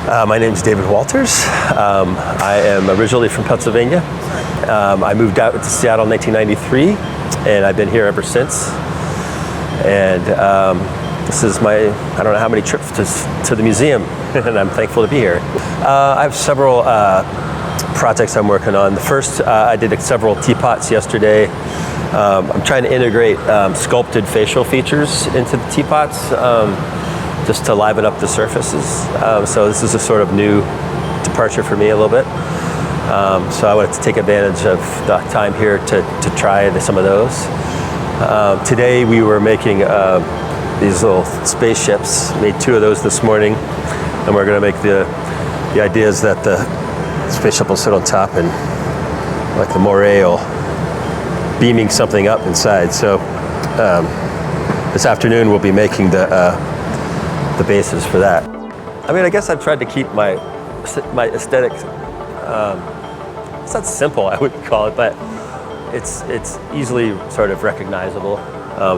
My name is David Walters. I am originally from Pennsylvania. I moved out to Seattle in 1993, and I've been here ever since. And this is my, I don't know how many trips to the museum, and I'm thankful to be here. I have several projects I'm working on. The first, I did several teapots yesterday. I'm trying to integrate sculpted facial features into the teapots just to liven up the surfaces. So this is a sort of new departure for me a little bit. So I wanted to take advantage of the time here to try some of those. Today we were making these little spaceships. Made 2 of those this morning, and we're going to make the idea is that the spaceship will sit on top and like the moray will beaming something up inside. So this afternoon we'll be making the bases for that. I mean, I guess I've tried to keep my aesthetic. It's not simple, I would call it, but it's easily sort of recognizable.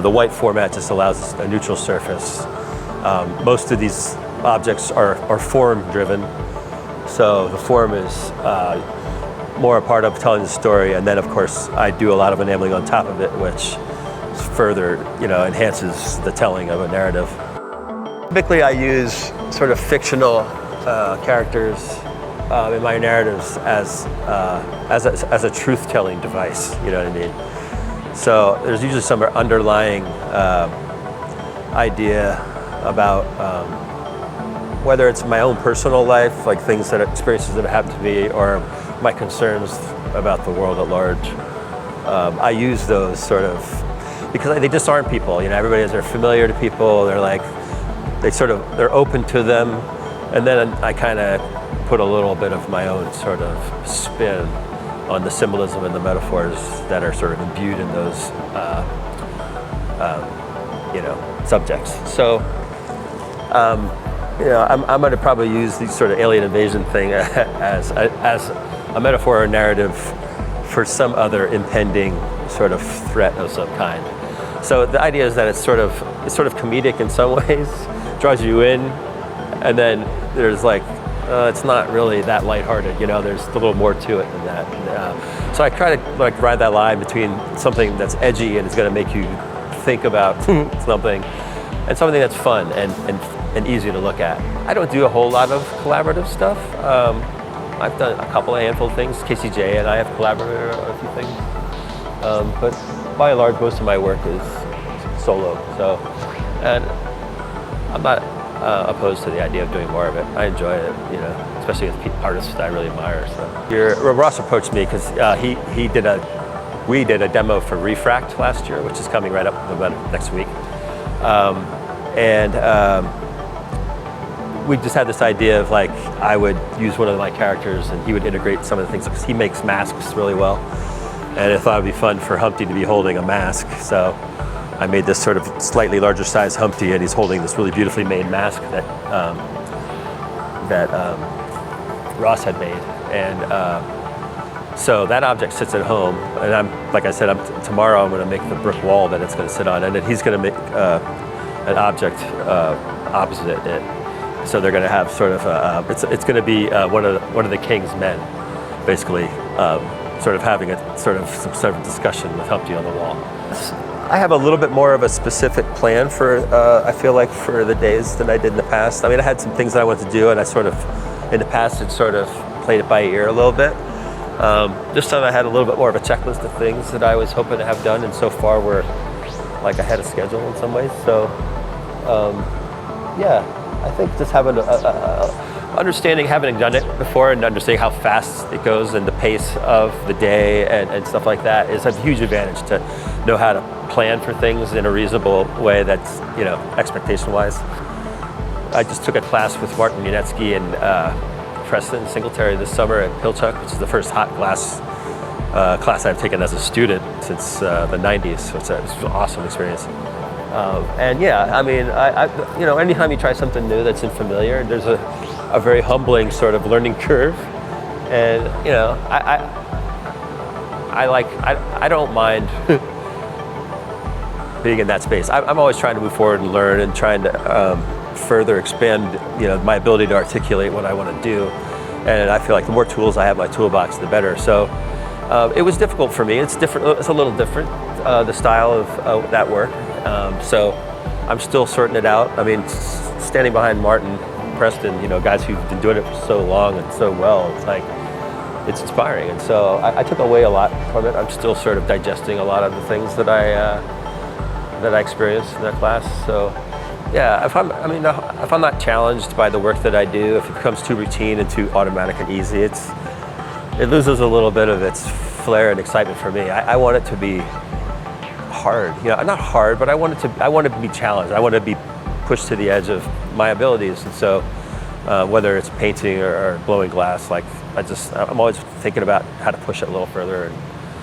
The white format just allows a neutral surface. Most of these objects are form driven, so the form is more a part of telling the story, and then of course I do a lot of enameling on top of it, which further enhances the telling of a narrative. Typically I use sort of fictional characters in my narratives as a truth-telling device, you know what I mean? So there's usually some underlying idea about whether it's my own personal life, like experiences that have happened to me, or my concerns about the world at large. I use those sort of, because they just aren't people, they're familiar to people, they're open to them, and then I kind of put a little bit of my own sort of spin on the symbolism and the metaphors that are sort of imbued in those subjects. So I'm going to probably use the sort of alien invasion thing as a metaphor or narrative for some other impending sort of threat of some kind. So the idea is that it's sort of comedic in some ways, draws you in, and then there's it's not really that lighthearted, there's a little more to it than that. So I try to ride that line between something that's edgy and is going to make you think about something, and something that's fun and easy to look at. I don't do a whole lot of collaborative stuff. I've done a handful of things. KCJ and I have collaborated on a few things, but by and large, most of my work is solo. So, and I'm not opposed to the idea of doing more of it. I enjoy it, especially with artists that I really admire. So, Ross approached me because we did a demo for Refract last year, which is coming right up about next week, we just had this idea of I would use one of my characters and he would integrate some of the things, because he makes masks really well, and I thought it'd be fun for Humpty to be holding a mask. So I made this sort of slightly larger size Humpty, and he's holding this really beautifully made mask that Ross had made. And so that object sits at home, and tomorrow I'm going to make the brick wall that it's going to sit on, and then he's going to make an object opposite it. So they're going to have sort of it's going to be one of the king's men, basically, sort of having some sort of discussion with Humpty on the wall. I have a little bit more of a specific plan for, I feel like, for the days than I did in the past. I mean, I had some things that I wanted to do, and I sort of, in the past, had sort of played it by ear a little bit. This time I had a little bit more of a checklist of things that I was hoping to have done, and so far we're ahead of schedule in some ways. So, I think just having understanding, having done it before, and understanding how fast it goes and the pace of the day and stuff like that is a huge advantage, to know how to plan for things in a reasonable way that's, expectation-wise. I just took a class with Martin Yanetsky and Preston Singletary this summer at Pilchuck, which is the first hot glass class I've taken as a student since the 90s, so it's an awesome experience. Anytime you try something new that's unfamiliar, there's a very humbling sort of learning curve, and I don't mind being in that space. I'm always trying to move forward and learn, and trying to further expand, my ability to articulate what I want to do. And I feel like the more tools I have in my toolbox, the better. So it was difficult for me. It's different. It's a little different, the style of that work. So I'm still sorting it out. I mean, standing behind Martin, Preston, guys who've been doing it for so long and so well, it's like, it's inspiring. And so I took away a lot from it. I'm still sort of digesting a lot of the things that I experienced in that class. So yeah, if I'm not challenged by the work that I do, if it becomes too routine and too automatic and easy, it loses a little bit of its flair and excitement for me. I want it to be hard, not hard, but I want to be challenged. I want to be pushed to the edge of my abilities. And so whether it's painting or blowing glass, I'm always thinking about how to push it a little further and